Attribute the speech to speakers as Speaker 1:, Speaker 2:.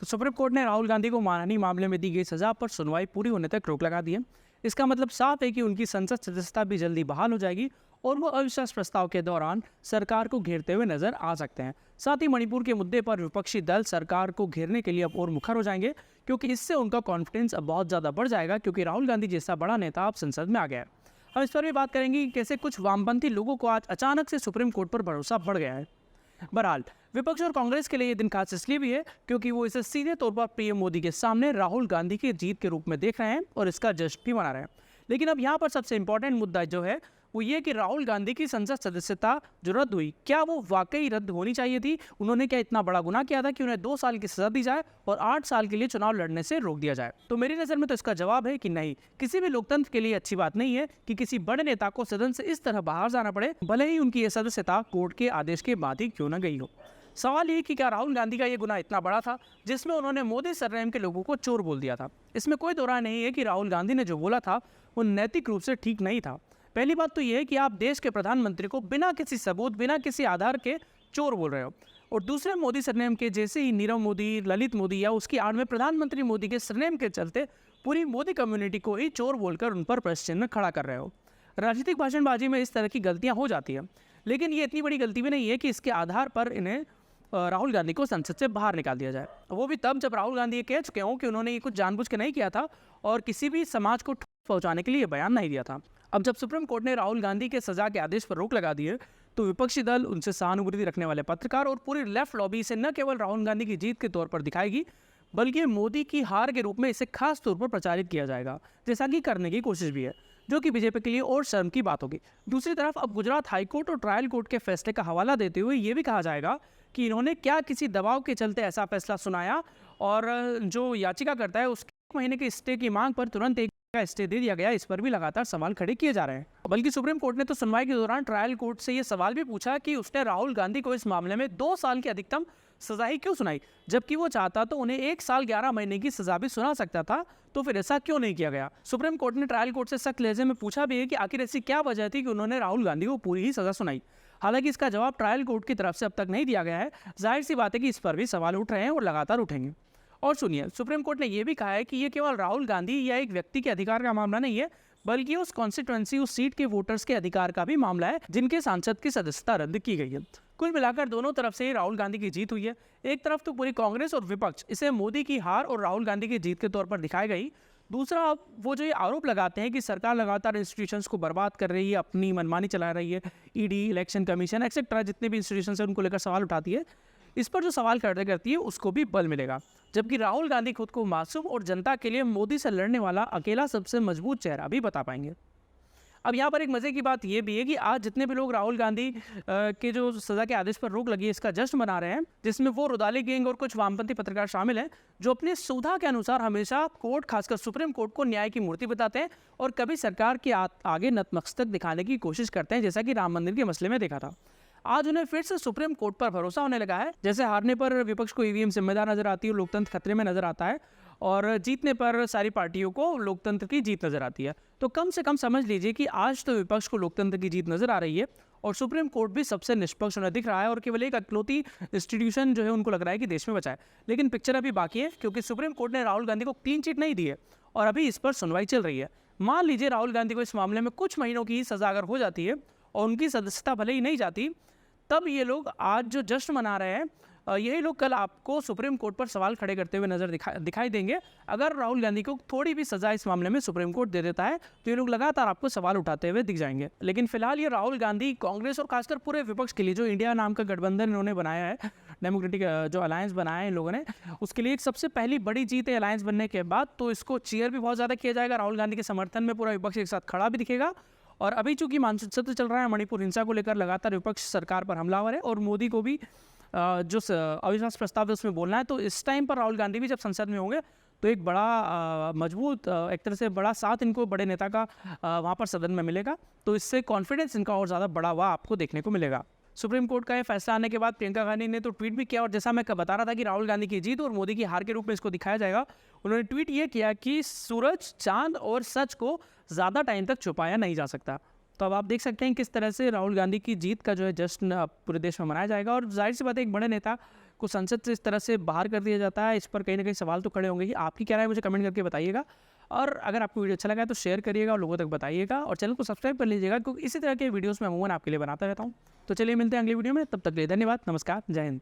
Speaker 1: तो supreme court ने राहुल गांधी को मानहानि मामले में दी गई सजा पर सुनवाई पूरी होने तक रोक लगा दी है। इसका मतलब साफ है कि उनकी संसद सदस्यता भी जल्दी बहाल हो जाएगी और वो अविश्वास प्रस्ताव के दौरान सरकार को घेरते हुए नजर आ सकते हैं। साथ ही मणिपुर के मुद्दे पर विपक्षी दल सरकार को घेरने के लिए अब और मुखर हो जाएंगे, क्योंकि इससे उनका कॉन्फिडेंस अब बहुत ज़्यादा बढ़ जाएगा, क्योंकि राहुल गांधी जैसा बड़ा नेता अब संसद में आ गया है। हम इस पर भी बात करेंगे कि कैसे कुछ वामपंथी लोगों को आज अचानक से सुप्रीम कोर्ट पर भरोसा बढ़ गया है। बहरहाल विपक्ष और कांग्रेस के लिए ये दिन खास इसलिए भी है क्योंकि वो इसे सीधे तौर पर पीएम मोदी के सामने राहुल गांधी की जीत के रूप में देख रहे हैं और इसका जश्न भी मना रहे हैं। लेकिन अब यहाँ पर सबसे इंपॉर्टेंट मुद्दा जो है वो ये कि राहुल गांधी की संसद सदस्यता जो रद्द हुई, क्या वो वाकई रद्द होनी चाहिए थी? उन्होंने क्या इतना बड़ा गुनाह किया था कि उन्हें 2 साल की सजा दी जाए और 8 साल के लिए चुनाव लड़ने से रोक दिया जाए? तो मेरी नज़र में तो इसका जवाब है कि नहीं। किसी भी लोकतंत्र के लिए अच्छी बात नहीं है कि किसी बड़े नेता को सदन से इस तरह बाहर जाना पड़े, भले ही उनकी यह सदस्यता कोर्ट के आदेश के बाद ही क्यों न गई हो। सवाल ये कि क्या राहुल गांधी का ये गुनाह इतना बड़ा था जिसमें उन्होंने मोदी सरनेम के लोगों को चोर बोल दिया था? इसमें कोई दो राय नहीं है कि राहुल गांधी ने जो बोला था वो नैतिक रूप से ठीक नहीं था। पहली बात तो ये है कि आप देश के प्रधानमंत्री को बिना किसी सबूत, बिना किसी आधार के चोर बोल रहे हो। और दूसरे मोदी सरनेम के जैसे ही नीरव मोदी, ललित मोदी या उसकी आड़ में प्रधानमंत्री मोदी के सरनेम के चलते पूरी मोदी कम्युनिटी को ही चोर बोलकर उन पर प्रश्न चिन्ह खड़ा कर रहे हो। राजनीतिक भाषणबाजी में इस तरह की गलतियां हो जाती है, लेकिन ये इतनी बड़ी गलती भी नहीं है कि इसके आधार पर इन्हें राहुल गांधी को संसद से बाहर निकाल दिया जाए। वो भी तब जब राहुल गांधी ये कह चुके हों कि उन्होंने ये कुछ जानबूझ के नहीं किया था और किसी भी समाज को ठोस पहुंचाने के लिए ये बयान नहीं दिया था। अब जब सुप्रीम कोर्ट ने राहुल गांधी के सजा के आदेश पर रोक लगा दी है, तो विपक्षी दल, उनसे सहानुभूति रखने वाले पत्रकार और पूरी लेफ्ट लॉबी इसे न केवल राहुल गांधी की जीत के तौर पर दिखाएगी, बल्कि मोदी की हार के रूप में इसे खास तौर पर प्रचारित किया जाएगा, जैसा कि करने की कोशिश भी है, जो कि बीजेपी के लिए और शर्म की बात होगी। दूसरी तरफ अब गुजरात हाईकोर्ट और ट्रायल कोर्ट के फैसले का हवाला देते हुए ये भी कहा जाएगा कि इन्होंने क्या किसी दबाव के चलते ऐसा फैसला सुनाया, और जो याचिका करता है उसके 1 महीने के स्टे की मांग पर तुरंत एक का स्टे दे दिया गया। इस पर भी लगातार सवाल खड़े किए जा रहे हैं। बल्कि सुप्रीम कोर्ट ने तो सुनवाई के दौरान ट्रायल कोर्ट से यह सवाल भी पूछा कि उसने राहुल गांधी को इस मामले में 2 साल की अधिकतम सजा ही क्यों सुनाई, जबकि वो चाहता तो उन्हें 1 साल 11 महीने की सजा भी सुना सकता था। तो फिर ऐसा क्यों नहीं किया गया? सुप्रीम कोर्ट ने ट्रायल कोर्ट से सख्त लहजे में पूछा भी है कि आखिर ऐसी क्या वजह थी कि उन्होंने राहुल गांधी को पूरी ही सजा सुनाई। हालांकि इसका जवाब ट्रायल कोर्ट की तरफ से अब तक नहीं दिया गया है। जाहिर सी बात है कि इस पर भी सवाल उठ रहे हैं और लगातार उठेंगे। और सुनिए, सुप्रीम कोर्ट ने यह भी कहा है कि यह केवल राहुल गांधी या एक व्यक्ति के अधिकार का मामला नहीं है, बल्कि उस कॉन्स्टिट्यूएंसी, उस सीट के वोटर्स के अधिकार का भी मामला है जिनके सांसद की सदस्यता रद्द की गई है। कुल मिलाकर दोनों तरफ से राहुल गांधी की जीत हुई है। एक तरफ तो पूरी कांग्रेस और विपक्ष इसे मोदी की हार और राहुल गांधी की जीत के तौर पर दिखाई गई। दूसरा, अब वो जो ये आरोप लगाते हैं कि सरकार लगातार इंस्टीट्यूशंस को बर्बाद कर रही है, अपनी मनमानी चला रही है, ईडी, इलेक्शन कमीशन एक्सेट्रा जितने भी इंस्टीट्यूशंस हैं उनको लेकर सवाल उठाती है, इस पर जो सवाल खड़े करती है उसको भी बल मिलेगा। जबकि राहुल गांधी खुद को मासूम और जनता के लिए मोदी से लड़ने वाला अकेला सबसे मजबूत चेहरा भी बता पाएंगे। अब यहाँ पर एक मजे की बात यह भी है कि आज जितने भी लोग राहुल गांधी के जो सजा के आदेश पर रोक लगी है इसका जश्न मना रहे हैं, जिसमें वो रुदाली गैंग और कुछ वामपंथी पत्रकार शामिल हैं, जो अपनी सुविधा के अनुसार हमेशा कोर्ट, खासकर सुप्रीम कोर्ट को न्याय की मूर्ति बताते हैं और कभी सरकार के आगे नतमस्तक दिखाने की कोशिश करते हैं, जैसा कि राम मंदिर के मसले में देखा था। आज उन्हें फिर से सुप्रीम कोर्ट पर भरोसा होने लगा है। जैसे हारने पर विपक्ष को ईवीएम जिम्मेदार नजर आती है, लोकतंत्र खतरे में नजर आता है, और जीतने पर सारी पार्टियों को लोकतंत्र की जीत नजर आती है। तो कम से कम समझ लीजिए कि आज तो विपक्ष को लोकतंत्र की जीत नजर आ रही है और सुप्रीम कोर्ट भी सबसे निष्पक्ष उन्हें दिख रहा है और केवल एक अकलौती इंस्टीट्यूशन जो है उनको लग रहा है कि देश में बचाए। लेकिन पिक्चर अभी बाकी है, क्योंकि सुप्रीम कोर्ट ने राहुल गांधी को क्लीन चिट नहीं दी है और अभी इस पर सुनवाई चल रही है। मान लीजिए राहुल गांधी को इस मामले में कुछ महीनों की सजा अगर हो जाती है और उनकी सदस्यता भले ही नहीं जाती, तब ये लोग आज जो जश्न मना रहे हैं, यही लोग कल आपको सुप्रीम कोर्ट पर सवाल खड़े करते हुए नजर दिखाई देंगे। अगर राहुल गांधी को थोड़ी भी सजा इस मामले में सुप्रीम कोर्ट दे देता है तो ये लोग लगातार आपको सवाल उठाते हुए दिख जाएंगे। लेकिन फिलहाल ये राहुल गांधी, कांग्रेस और खासकर पूरे विपक्ष के लिए जो इंडिया नाम का गठबंधन इन्होंने बनाया है, डेमोक्रेटिक जो अलायंस बनाया है इन लोगों ने, उसके लिए एक सबसे पहली बड़ी जीत है अलायंस बनने के बाद। तो इसको चीयर भी बहुत ज़्यादा किया जाएगा। राहुल गांधी के समर्थन में पूरा विपक्ष एक साथ खड़ा भी दिखेगा। और अभी चूंकि मानसून सत्र चल रहा है, मणिपुर हिंसा को लेकर लगातार विपक्ष सरकार पर हमलावर है और मोदी को भी जो अविश्वास प्रस्ताव है उसमें बोलना है। तो इस टाइम पर राहुल गांधी भी जब संसद में होंगे तो एक बड़ा मजबूत, एक तरह से बड़ा साथ इनको बड़े नेता का वहाँ पर सदन में मिलेगा। तो इससे कॉन्फिडेंस इनका और ज़्यादा बढ़ा हुआ आपको देखने को मिलेगा। सुप्रीम कोर्ट का ये फैसला आने के बाद प्रियंका गांधी ने तो ट्वीट भी किया, और जैसा मैं बता रहा था कि राहुल गांधी की जीत और मोदी की हार के रूप में इसको दिखाया जाएगा, उन्होंने ट्वीट ये किया कि सूरज, चांद और सच को ज़्यादा टाइम तक छुपाया नहीं जा सकता। तो अब आप देख सकते हैं किस तरह से राहुल गांधी की जीत का जो है जश्न पूरे देश में मनाया जाएगा। और जाहिर सी बात है, एक बड़े नेता को संसद से इस तरह से बाहर कर दिया जाता है, इस पर कहीं ना कहीं सवाल तो खड़े होंगे ही। आपकी क्या राय है मुझे कमेंट करके बताइएगा, और अगर आपको वीडियो अच्छा लगा है तो शेयर करिएगा और लोगों तक बताइएगा, और चैनल को सब्सक्राइब कर लीजिएगा, क्योंकि इसी तरह के वीडियोस मैं अमूमन आपके लिए बनाता रहता हूँ। तो चलिए मिलते हैं अगली वीडियो में, तब तक के लिए धन्यवाद, नमस्कार, जय हिंद।